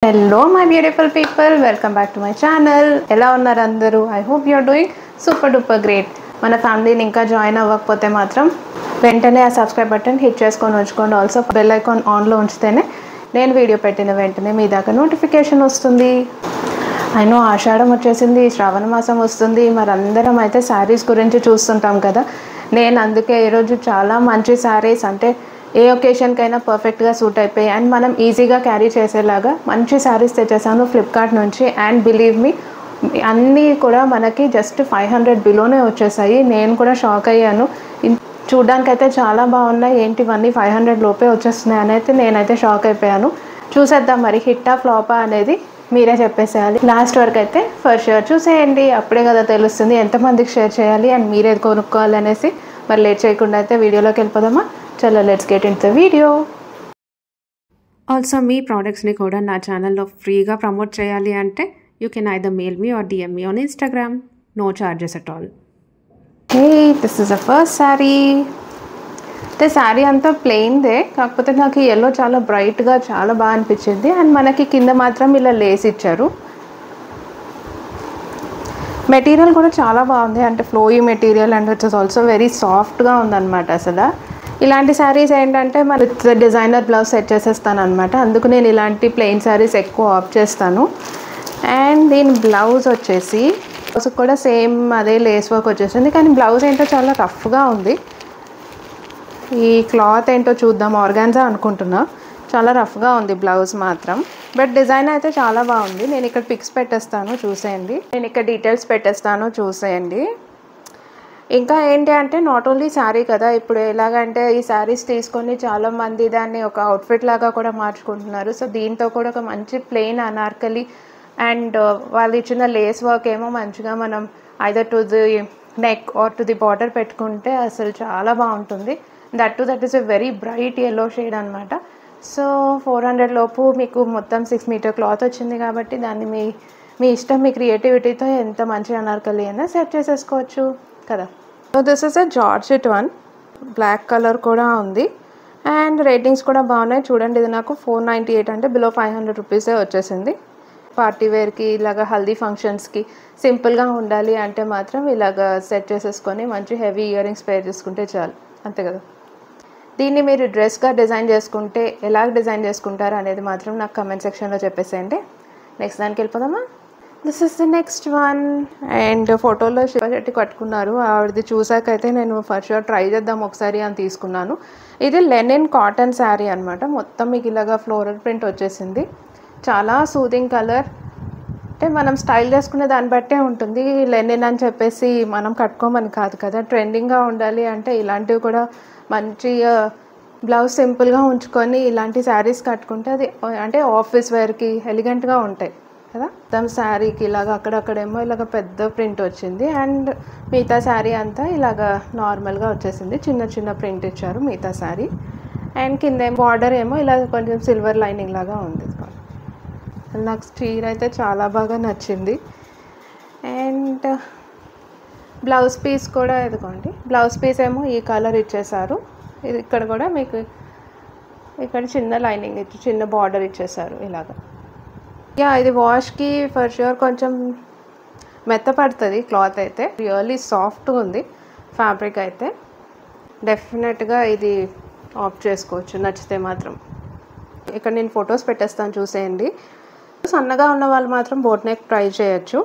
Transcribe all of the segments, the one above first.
Hello my beautiful people, welcome back to my channel. ఎలా ఉన్నారు అందరూ? I hope you are doing super duper great. మన ఫ్యామిలీని ఇంకా జాయిన్ అవ్వకపోతే మాత్రం వెంటనే ఆ సబ్స్క్రైబ్ బటన్ హిట్ చేసుకొని ఉంచుకోండి. ఆల్సో బెల్ ఐకాన్ ఆన్లో ఉంచితేనే నేను వీడియో పెట్టిన వెంటనే మీ దాకా నోటిఫికేషన్ వస్తుంది. అయినో ఆషాఢం వచ్చేసింది, శ్రావణ మాసం వస్తుంది. మరి అందరం అయితే శారీస్ గురించి చూస్తుంటాం కదా. నేను అందుకే ఈరోజు చాలా మంచి శారీస్, అంటే ఏ ఒకేషన్కైనా పర్ఫెక్ట్గా సూట్ అయిపోయి అండ్ మనం ఈజీగా క్యారీ చేసేలాగా మంచి శారీస్ తెచ్చేసాను ఫ్లిప్కార్ట్ నుంచి. అండ్ బిలీవ్ మీ, అన్నీ కూడా మనకి జస్ట్ 500 బిలోనే వచ్చేసాయి. నేను కూడా షాక్ అయ్యాను. చూడ్డానికి అయితే చాలా బాగున్నాయి, ఏంటి ఇవన్నీ 500 లోపే వచ్చేస్తున్నాయి అని అయితే నేనైతే షాక్ అయిపోయాను. చూసేద్దాం మరి హిట్టా ఫ్లాపా అనేది మీరే చెప్పేసేయాలి. లాస్ట్ వరకు అయితే ఫర్ షూర్ చూసేయండి, అప్పుడే కదా తెలుస్తుంది ఎంతమందికి షేర్ చేయాలి అండ్ మీరేది కొనుక్కోవాలి అనేసి. మరి లేట్ చేయకుండా అయితే వీడియోలోకి వెళ్ళిపోదామా? చలో let's get in the video. Also మీ ప్రోడక్ట్స్ని కూడా నా ఛానల్లో ఫ్రీగా ప్రమోట్ చేయాలి అంటే you can either mail me or DM me on Instagram. No charges at all. Hey, this is the first saree. అంటే శారీ అంతా ప్లెయిన్దే, కాకపోతే నాకు ఎల్లో చాలా బ్రైట్గా చాలా బాగా అనిపించింది. అండ్ మనకి కింద మాత్రం ఇలా లేస్ ఇచ్చారు. మెటీరియల్ కూడా చాలా బాగుంది, అంటే flowy material and it's also very సాఫ్ట్గా ఉందన్నమాట. అసలు ఇలాంటి శారీస్ ఏంటంటే మన డిజైనర్ బ్లౌజ్ సెట్ చేసేస్తాను అనమాట. అందుకు నేను ఇలాంటి ప్లెయిన్ శారీస్ ఎక్కువ ఆప్ట్ చేస్తాను. అండ్ దీని బ్లౌజ్ వచ్చేసి కూడా సేమ్ అదే లేస్ వర్క్ వచ్చేసింది, కానీ బ్లౌజ్ ఏంటో చాలా రఫ్గా ఉంది. ఈ క్లాత్ ఏంటో చూద్దాం, ఆర్గాన్జా అనుకుంటున్నా. చాలా రఫ్గా ఉంది బ్లౌజ్ మాత్రం, బట్ డిజైన్ అయితే చాలా బాగుంది. నేను ఇక్కడ పిక్స్ పెట్టేస్తాను చూసేయండి, నేను ఇక్కడ డీటెయిల్స్ పెట్టేస్తాను చూసేయండి. ఇంకా ఏంటి అంటే నాట్ ఓన్లీ శారీ కదా, ఇప్పుడు ఎలాగంటే ఈ శారీస్ తీసుకొని చాలామంది దాన్ని ఒక అవుట్ఫిట్ లాగా కూడా మార్చుకుంటున్నారు. సో దీంతో కూడా ఒక మంచి ప్లెయిన్ అనార్కలి అండ్ వాళ్ళు ఇచ్చిన లేస్ వర్క్ ఏమో మంచిగా మనం either to the neck are to the border పెట్టుకుంటే అసలు చాలా బాగుంటుంది. That is a very bright yellow shade అనమాట. సో 400 లోపు మీకు మొత్తం 6 మీటర్ క్లాత్ వచ్చింది కాబట్టి దాన్ని మీ ఇష్టం, మీ క్రియేటివిటీతో ఎంత మంచి అనార్కలి అయినా సెట్ చేసేసుకోవచ్చు కదా. So this is a georgette one, black colour కూడా ఉంది అండ్ రేటింగ్స్ కూడా బాగున్నాయి. చూడండి, ఇది నాకు 498 అంటే బిలో 500 రూపీసే వచ్చేసింది. పార్టీ వేర్కి ఇలాగ హల్దీ ఫంక్షన్స్కి సింపుల్గా ఉండాలి అంటే మాత్రం ఇలాగ సెట్ చేసేసుకొని మంచి హెవీ ఇయర్ రింగ్స్ పేర్ చేసుకుంటే చాలు, అంతే కదా. దీన్ని మీరు డ్రెస్గా డిజైన్ చేసుకుంటే ఎలా డిజైన్ చేసుకుంటారు అనేది మాత్రం నాకు కమెంట్ సెక్షన్లో చెప్పేసేయండి. నెక్స్ట్ దానికి వెళ్ళిపోదామా? This is the next one. And ఫోటోలో శివ చెట్టి కట్టుకున్నారు, ఆవిడది చూసాకైతే నేను ఫర్ షూర్ ట్రై చేద్దాం ఒకసారి అని తీసుకున్నాను. ఇది లెనిన్ కాటన్ శారీ అనమాట. మొత్తం మీకు ఇలాగా ఫ్లోరల్ ప్రింట్ వచ్చేసింది. చాలా సూదింగ్ కలర్, అంటే మనం స్టైల్ చేసుకునే దాన్ని బట్టే ఉంటుంది. లెనిన్ అని చెప్పేసి మనం కట్టుకోమని కాదు కదా, ట్రెండింగ్గా ఉండాలి అంటే ఇలాంటివి కూడా మంచి బ్లౌజ్ సింపుల్గా ఉంచుకొని ఇలాంటి శారీస్ కట్టుకుంటే అది అంటే ఆఫీస్ వేర్కి ఎలిగెంట్గా ఉంటాయి కదా. మొత్తం శారీకి ఇలాగ అక్కడక్కడేమో ఇలాగ పెద్ద ప్రింట్ వచ్చింది అండ్ మిగతా శారీ అంతా ఇలాగ నార్మల్గా వచ్చేసింది. చిన్న చిన్న ప్రింట్ ఇచ్చారు మిగతా శారీ. అండ్ కింద బార్డర్ ఏమో ఇలా కొంచెం సిల్వర్ లైనింగ్ లాగా ఉంది. నాకు చీర అయితే చాలా బాగా నచ్చింది. అండ్ బ్లౌజ్ పీస్ కూడా ఇదిగోండి, బ్లౌజ్ పీస్ ఏమో ఈ కలర్ ఇచ్చేసారు. ఇది ఇక్కడ కూడా మీకు ఇక్కడ చిన్న లైనింగ్ ఇచ్చి చిన్న బార్డర్ ఇచ్చేసారు ఇలాగా. యా, ఇది వాష్కి ఫర్ ష్యూర్ కొంచెం మెత్తపడుతుంది క్లాత్ అయితే. రియల్లీ సాఫ్ట్గా ఉంది ఫ్యాబ్రిక్ అయితే. డెఫినెట్గా ఇది ఆప్ట్ చేసుకోవచ్చు నచ్చితే మాత్రం. ఇక్కడ నేను ఫొటోస్ పెట్టేస్తాను చూసేయండి. సన్నగా ఉన్న వాళ్ళు మాత్రం బోట్ నెక్ ట్రై చేయొచ్చు.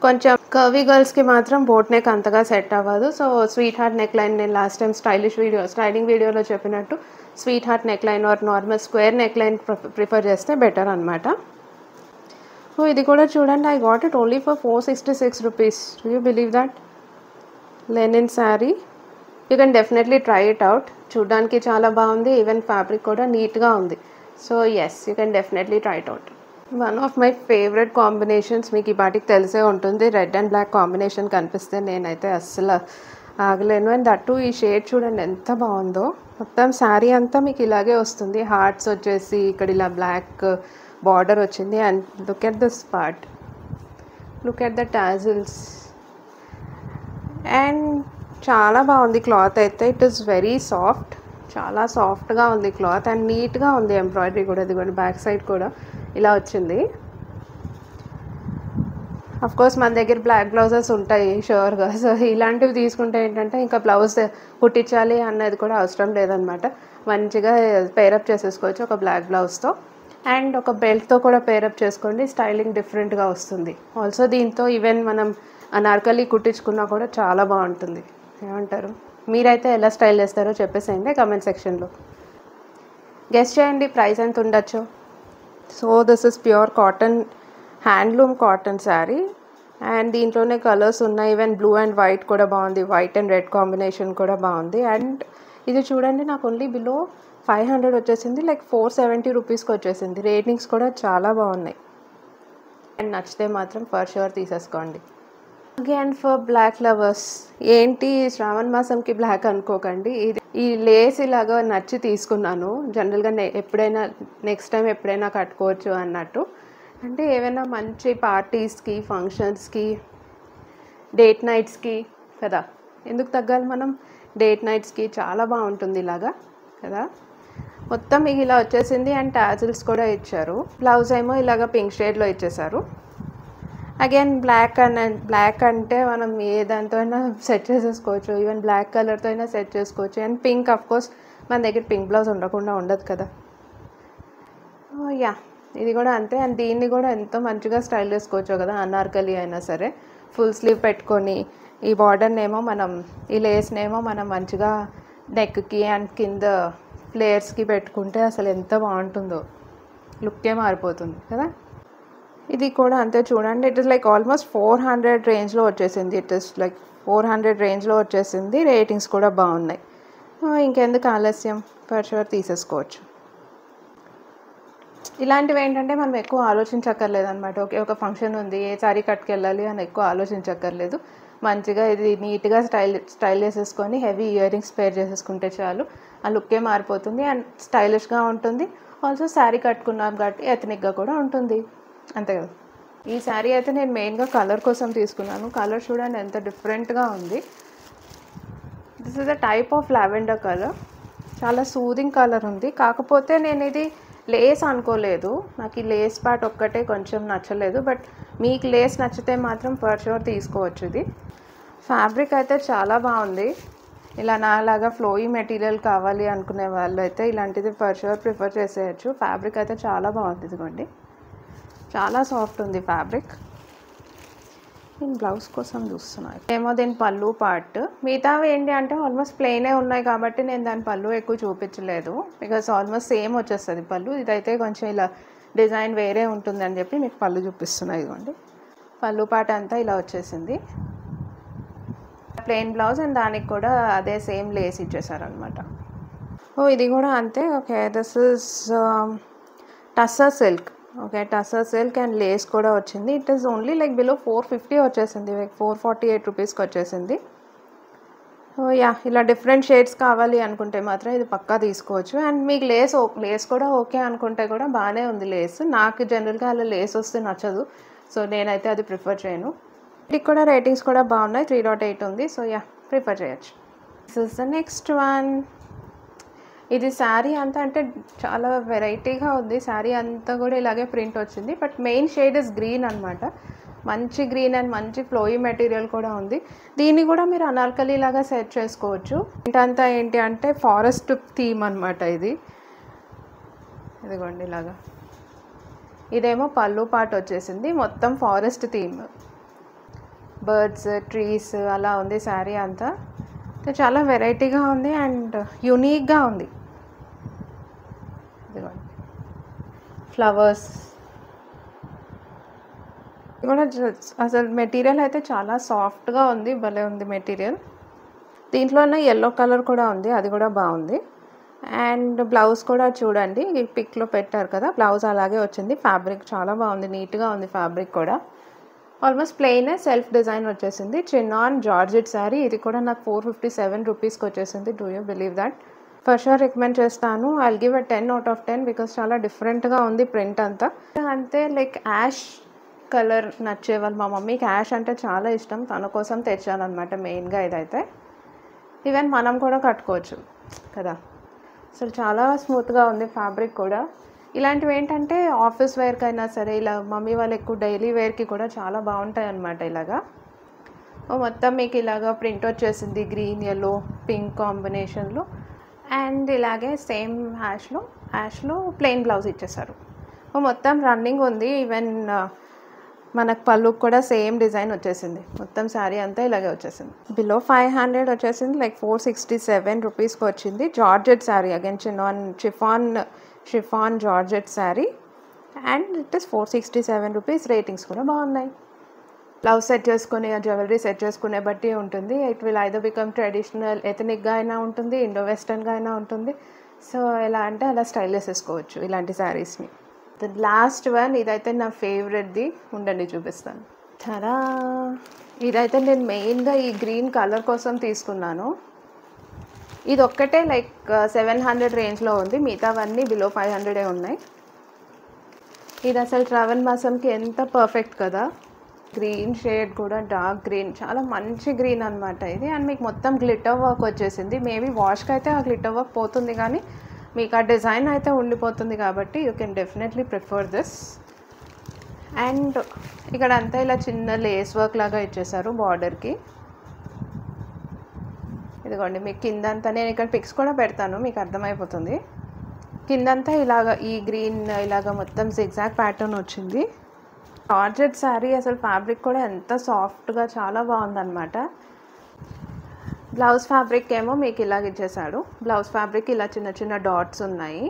కొంచెం కర్వీ గర్ల్స్కి మాత్రం బోట్ నెక్ అంతగా సెట్ అవ్వదు. So sweetheart neckline, నేను లాస్ట్ టైం స్టైలింగ్ వీడియోలో చెప్పినట్టు sweetheart neckline or normal square neckline prefer చేస్తే బెటర్ అనమాట. సో ఇది కూడా చూడండి, I got it only for 466 rupees. Do you believe that? Linen sari, you can definitely try it out. చూడడానికి చాలా బాగుంది, ఈవెన్ ఫ్యాబ్రిక్ కూడా నీట్గా ఉంది. So yes, you can definitely try it out. One of my favourite combinations, మీకు ఈ పాటికి తెలిసే ఉంటుంది. రెడ్ అండ్ బ్లాక్ కాంబినేషన్ కనిపిస్తే నేనైతే అస్సలు ఆగలేను. అండ్ దట్టు ఈ షేడ్ చూడండి ఎంత బాగుందో. మొత్తం శారీ అంతా మీకు ఇలాగే వస్తుంది. హార్ట్స్ వచ్చేసి ఇక్కడ ఇలా బ్లాక్ బార్డర్ వచ్చింది. And look at this part, look at the tassels. And చాలా బాగుంది క్లాత్ అయితే. ఇట్ ఈస్ వెరీ సాఫ్ట్, చాలా సాఫ్ట్గా ఉంది క్లాత్ అండ్ నీట్గా ఉంది. ఎంబ్రాయిడరీ కూడా, ఇది కూడా బ్యాక్ సైడ్ కూడా ఇలా వచ్చింది. అఫ్ కోర్స్ మన దగ్గర బ్లాక్ బ్లౌజెస్ ఉంటాయి షూర్గా. సో ఇలాంటివి తీసుకుంటే ఏంటంటే ఇంకా బ్లౌజ్ కుట్టించాలి అన్నది కూడా అవసరం లేదనమాట. మంచిగా పేరప్ చేసేసుకోవచ్చు ఒక బ్లాక్ బ్లౌజ్తో. అండ్ ఒక బెల్ట్తో కూడా పేరప్ చేసుకోండి, స్టైలింగ్ డిఫరెంట్గా వస్తుంది. ఆల్సో దీంతో ఈవెన్ మనం అనార్కలి కుట్టించుకున్నా కూడా చాలా బాగుంటుంది. ఏమంటారు? మీరైతే ఎలా స్టైల్ చేస్తారో చెప్పేసేయండి కమెంట్ సెక్షన్లో. గెస్ చేయండి ప్రైస్ ఎంత ఉండొచ్చు. So this is pure cotton, handloom cotton sari. And దీంట్లోనే కలర్స్ ఉన్నాయి. ఈవెన్ బ్లూ అండ్ వైట్ కూడా బాగుంది, వైట్ అండ్ రెడ్ కాంబినేషన్ కూడా బాగుంది. అండ్ ఇది చూడండి, నాకు ఓన్లీ బిలో 500 వచ్చేసింది, లైక్ 470 రూపీస్కి వచ్చేసింది. రేటింగ్స్ కూడా చాలా బాగున్నాయి. అండ్ నచ్చితే మాత్రం ఫర్ షూర్ తీసేసుకోండి. అగైన్ ఫర్ బ్లాక్ లవర్స్, ఏంటి శ్రావణ మాసంకి బ్లాక్ అనుకోకండి. ఈ లేస్ ఇలాగా నచ్చి తీసుకున్నాను. జనరల్గా ఎప్పుడైనా నెక్స్ట్ టైం ఎప్పుడైనా కట్టుకోవచ్చు అన్నట్టు. అంటే ఏమైనా మంచి పార్టీస్కి, ఫంక్షన్స్కి, డేట్ నైట్స్కి కదా, ఎందుకు తగ్గాలి మనం? డేట్ నైట్స్కి చాలా బాగుంటుంది ఇలాగా కదా. మొత్తం మీకు ఇలా వచ్చేసింది. అండ్ టాజిల్స్ కూడా ఇచ్చారు. బ్లౌజ్ ఏమో ఇలాగ పింక్ షేడ్లో ఇచ్చేసారు. అగైన్ బ్లాక్ అంటే మనం ఏ దాంతో అయినా సెట్ చేసేసుకోవచ్చు. ఈవెన్ బ్లాక్ కలర్తో అయినా సెట్ చేసుకోవచ్చు. అండ్ పింక్, అఫ్ కోర్స్ మన దగ్గర పింక్ బ్లౌజ్ ఉండకుండా ఉండదు కదా. యా, ఇది కూడా అంతే. అండ్ దీన్ని కూడా ఎంతో మంచిగా స్టైల్ చేసుకోవచ్చు కదా, అనార్కలి అయినా సరే. ఫుల్ స్లీవ్ పెట్టుకొని ఈ బార్డర్నేమో మనం, ఈ లేస్నేమో మనం మంచిగా నెక్కి అండ్ కింద ఫ్లేయర్స్కి పెట్టుకుంటే అసలు ఎంత బాగుంటుందో, లుక్కే మారిపోతుంది కదా. ఇది కూడా అంతే చూడండి. ఇట్ ఇస్ లైక్ ఆల్మోస్ట్ 400 రేంజ్లో వచ్చేసింది. ఇట్ ఇస్ లైక్ 400 రేంజ్లో వచ్చేసింది. రేటింగ్స్ కూడా బాగున్నాయి. ఇంకెందుకు ఆలస్యం, ఫర్ షూర్ తీసేసుకోవచ్చు. ఇలాంటివి ఏంటంటే మనం ఎక్కువ ఆలోచించక్కర్లేదు అనమాట. ఓకే, ఒక ఫంక్షన్ ఉంది, ఏ సారీ కట్టుకెళ్ళాలి అని ఎక్కువ ఆలోచించక్కర్లేదు. మంచిగా ఇది నీట్గా స్టైల్ చేసేసుకొని హెవీ ఇయర్ రింగ్స్ పేర్ చేసేసుకుంటే చాలు, ఆ లుక్కే మారిపోతుంది. అండ్ స్టైలిష్గా ఉంటుంది. ఆల్సో శారీ కట్టుకున్నాం కాబట్టి ఎథనిక్గా కూడా ఉంటుంది, అంతే కదా. ఈ శారీ అయితే నేను మెయిన్గా కలర్ కోసం తీసుకున్నాను. కలర్ చూడండి ఎంత డిఫరెంట్గా ఉంది. This is the type of lavender colour. చాలా సూదింగ్ కలర్ ఉంది. కాకపోతే నేను ఇది లేస్ అనుకోలేదు. నాకు ఈ లేస్ పార్ట్ ఒక్కటే కొంచెం నచ్చలేదు. బట్ మీకు లేస్ నచ్చితే మాత్రం ఫర్ షూర్ తీసుకోవచ్చు. ఇది ఫ్యాబ్రిక్ అయితే చాలా బాగుంది. ఇలా నాలాగా ఫ్లోయీ మెటీరియల్ కావాలి అనుకునే వాళ్ళు అయితే ఇలాంటిది ఫర్ షూర్ ప్రిఫర్ చేసేయచ్చు. ఫ్యాబ్రిక్ అయితే చాలా బాగుంది. ఇదిగోండి, చాలా సాఫ్ట్ ఉంది ఫ్యాబ్రిక్. నేను బ్లౌజ్ కోసం చూస్తున్నాను. ఏమో దీని పళ్ళు పార్ట్, మిగతావి ఏంటి అంటే ఆల్మోస్ట్ ప్లెయినే ఉన్నాయి కాబట్టి నేను దాని పళ్ళు ఎక్కువ చూపించలేదు. బికాస్ ఆల్మోస్ట్ సేమ్ వచ్చేస్తుంది పళ్ళు. ఇదైతే కొంచెం ఇలా డిజైన్ వేరే ఉంటుంది అని చెప్పి మీకు పళ్ళు చూపిస్తున్నాయి. ఇదిగోండి, పళ్ళు పార్ట్ అంతా ఇలా వచ్చేసింది. ప్లెయిన్ బ్లౌజ్ అండ్ దానికి కూడా అదే సేమ్ లేస్ ఇచ్చేసారనమాట. ఇది కూడా అంతే. Okay, this is tussar silk. Okay, tussar silk and Lay's కూడా వచ్చింది. It is only like below 450 వచ్చేసింది, లైక్ 448 రూపీస్కి వచ్చేసింది. యా, ఇలా డిఫరెంట్ షేడ్స్ కావాలి అనుకుంటే మాత్రం ఇది పక్కా తీసుకోవచ్చు. అండ్ మీకు లేస్ కూడా ఓకే అనుకుంటే కూడా బాగానే ఉంది లేస్. నాకు జనరల్గా అలా లేస్ వస్తే నచ్చదు, సో నేనైతే అది ప్రిఫర్ చేయను. వీటికి కూడా రేటింగ్స్ కూడా బాగున్నాయి, 3.8 ఉంది. సో యా, ప్రిఫర్ చేయొచ్చు. This is the next one. ఇది శారీ అంతా అంటే చాలా వెరైటీగా ఉంది. శారీ అంతా కూడా ఇలాగే ప్రింట్ వచ్చింది. But main shade is green అనమాట. మంచి గ్రీన్ అండ్ మంచి ఫ్లోయీ మెటీరియల్ కూడా ఉంది. దీన్ని కూడా మీరు అనార్కలి లాగా సెట్ చేసుకోవచ్చు. ఇంటంతా ఏంటి అంటే ఫారెస్ట్ థీమ్ అనమాట ఇది. ఇదిగోండి ఇలాగా. ఇదేమో పళ్ళు పార్ట్ వచ్చేసింది, మొత్తం ఫారెస్ట్ థీమ్, బర్డ్స్, ట్రీస్ అలా ఉంది శారీ అంతా. చాలా వెరైటీగా ఉంది అండ్ యూనిక్గా ఉంది. ఇదిగోండి ఫ్లవర్స్ కూడా. అసలు మెటీరియల్ అయితే చాలా సాఫ్ట్గా ఉంది, భలే ఉంది మెటీరియల్. దీంట్లోనే ఎల్లో కలర్ కూడా ఉంది, అది కూడా బాగుంది. అండ్ బ్లౌజ్ కూడా చూడండి, పిక్లో పెట్టారు కదా, బ్లౌజ్ అలాగే వచ్చింది. ఫ్యాబ్రిక్ చాలా బాగుంది, నీట్గా ఉంది ఫ్యాబ్రిక్ కూడా. ఆల్మోస్ట్ ప్లెయిన్ సెల్ఫ్ డిజైన్ వచ్చేసింది. Chinon georgette saree. ఇది కూడా నాకు 457 రూపీస్కి వచ్చేసింది. Do you believe that? For sure recommend చేస్తాను. I'll give a 10 out of 10 because చాలా డిఫరెంట్గా ఉంది ప్రింట్ అంతా. అంతే లైక్ యాష్ కలర్ నచ్చేవాళ్ళు, మా మమ్మీకి యాష్ అంటే చాలా ఇష్టం, తన కోసం తెచ్చాను అనమాట మెయిన్గా. ఇదైతే ఈవెన్ మనం కూడా కట్టుకోవచ్చు కదా. అసలు చాలా స్మూత్గా ఉంది ఫ్యాబ్రిక్ కూడా. ఇలాంటివి ఏంటంటే ఆఫీస్ వేర్కైనా సరే, ఇలా మమ్మీ వాళ్ళు ఎక్కువ డైలీ వేర్కి కూడా చాలా బాగుంటాయి అన్నమాట. ఇలాగా మొత్తం మీకు ఇలాగా ప్రింట్ వచ్చేసింది గ్రీన్, యెల్లో, పింక్ కాంబినేషన్లో. అండ్ ఇలాగే సేమ్ యాష్లో ప్లెయిన్ బ్లౌజ్ ఇచ్చేసారు. మొత్తం రన్నింగ్ ఉంది. ఈవెన్ మనకు పళ్ళుకి కూడా సేమ్ డిజైన్ వచ్చేసింది. మొత్తం శారీ అంతా ఇలాగే వచ్చేసింది. బిలో 500 వచ్చేసింది, లైక్ 467 రూపీస్కి వచ్చింది. Georgette saree, again chiffon georgette saree, and it is 467 rupees. Ratings కూడా బాగున్నాయి. బ్లౌజ్ సెట్ చేసుకుని, జ్యువెలరీ సెట్ చేసుకునే బట్టి ఉంటుంది. It will either become traditional ఎథనిక్గా అయినా ఉంటుంది, ఇండో వెస్టర్న్గా అయినా ఉంటుంది. సో ఎలా అంటే అలా స్టైల్ చేసేసుకోవచ్చు ఇలాంటి శారీస్ని. ద లాస్ట్ వన్, ఇదైతే నా ఫేవరెట్ది, ఉండండి చూపిస్తాను. చాలా ఇదైతే నేను మెయిన్గా ఈ గ్రీన్ కలర్ కోసం తీసుకున్నాను. ఇది ఒక్కటే లైక్ 700 రేంజ్లో ఉంది, మిగతావన్నీ బిలో 500 ఉన్నాయి. ఇది అసలు శ్రావణ మాసంకి ఎంత పర్ఫెక్ట్ కదా. గ్రీన్ షేడ్ కూడా డార్క్ గ్రీన్, చాలా మంచి గ్రీన్ అనమాట ఇది. అండ్ మీకు మొత్తం గ్లిటర్ వర్క్ వచ్చేసింది. మేబీ వాష్కి అయితే ఆ గ్లిటర్ వర్క్ పోతుంది, కానీ మీకు ఆ డిజైన్ అయితే ఉండిపోతుంది. కాబట్టి you can definitely prefer this. And ఇక్కడ అంతా ఇలా చిన్న లేస్ వర్క్ లాగా ఇచ్చేసారు బార్డర్కి. ఇదిగోండి మీకు కిందంతా, నేను ఇక్కడ పిక్స్ కూడా పెడతాను, మీకు అర్థమైపోతుంది. కిందంతా ఇలాగ ఈ గ్రీన్ ఇలాగ మొత్తం జిగ్జాగ్ ప్యాటర్న్ వచ్చింది. జార్జెట్ శారీ, అసలు ఫ్యాబ్రిక్ కూడా ఎంత సాఫ్ట్గా చాలా బాగుందన్నమాట. బ్లౌజ్ ఫ్యాబ్రిక్ ఏమో మీకు ఇలాగ ఇచ్చేసాడు. బ్లౌజ్ ఫ్యాబ్రిక్ ఇలా చిన్న చిన్న డాట్స్ ఉన్నాయి.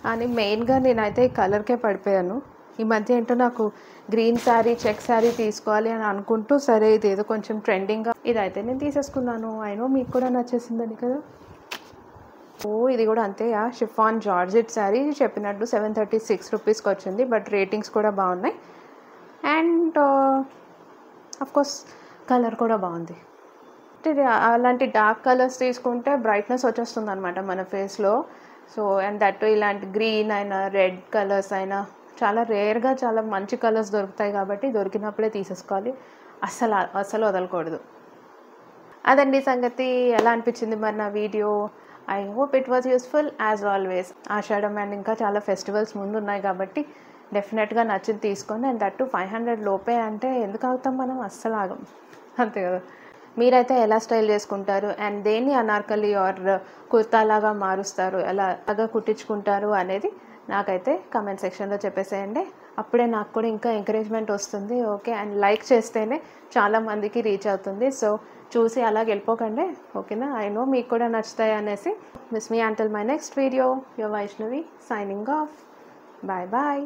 కానీ మెయిన్గా నేనైతే ఈ కలర్కే పడిపోయాను. ఈ మధ్య ఏంటో నాకు గ్రీన్ శారీ, చెక్ శారీ తీసుకోవాలి అని అనుకుంటూ, సరే ఇదేదో కొంచెం ట్రెండింగ్గా, ఇదైతే నేను తీసేసుకున్నాను. అయినో మీకు కూడా నచ్చేసిందని కదా. ఇది కూడా అంతే, షిఫాన్ జార్జెట్ శారీ చెప్పినట్టు 736 రూపీస్కి వచ్చింది. బట్ రేటింగ్స్ కూడా బాగున్నాయి. అండ్ అఫ్కోర్స్ కలర్ కూడా బాగుంది. అలాంటి డార్క్ కలర్స్ తీసుకుంటే బ్రైట్నెస్ వచ్చేస్తుంది అనమాట మన ఫేస్లో. సో అండ్ దట్ ఇలాంటి గ్రీన్ అయినా రెడ్ కలర్స్ అయినా చాలా రేర్గా చాలా మంచి కలర్స్ దొరుకుతాయి. కాబట్టి దొరికినప్పుడే తీసేసుకోవాలి, అస్సలు వదలకూడదు. అదండి సంగతి. ఎలా అనిపించింది మరి నా వీడియో? I hope it was useful as always. Ashadham and ఇంకా చాలా ఫెస్టివల్స్ ముందు ఉన్నాయి కాబట్టి డెఫినెట్గా నచ్చింది తీసుకోండి. అండ్ దట్టు 500 లోపే అంటే ఎందుకు ఆగుతాం మనం? అస్సలు ఆగం, అంతే కదా. మీరైతే ఎలా స్టైల్ చేసుకుంటారు, అండ్ దేన్ని అనార్కలి ఆర్ కుర్తాలాగా మారుస్తారు, ఎలాగా కుట్టించుకుంటారు అనేది నాకైతే కమెంట్ సెక్షన్లో చెప్పేసేయండి. అప్పుడే నాకు కూడా ఇంకా ఎంకరేజ్మెంట్ వస్తుంది. ఓకే, అండ్ లైక్ చేస్తేనే చాలా మందికి రీచ్ అవుతుంది. సో చూసి అలా వెళ్ళిపోకండి, ఓకేనా? ఐ నో మీకు కూడా నచ్చుతాయి అనేసి. Miss me until my next video. Your Vaishnavi signing off. Bye bye.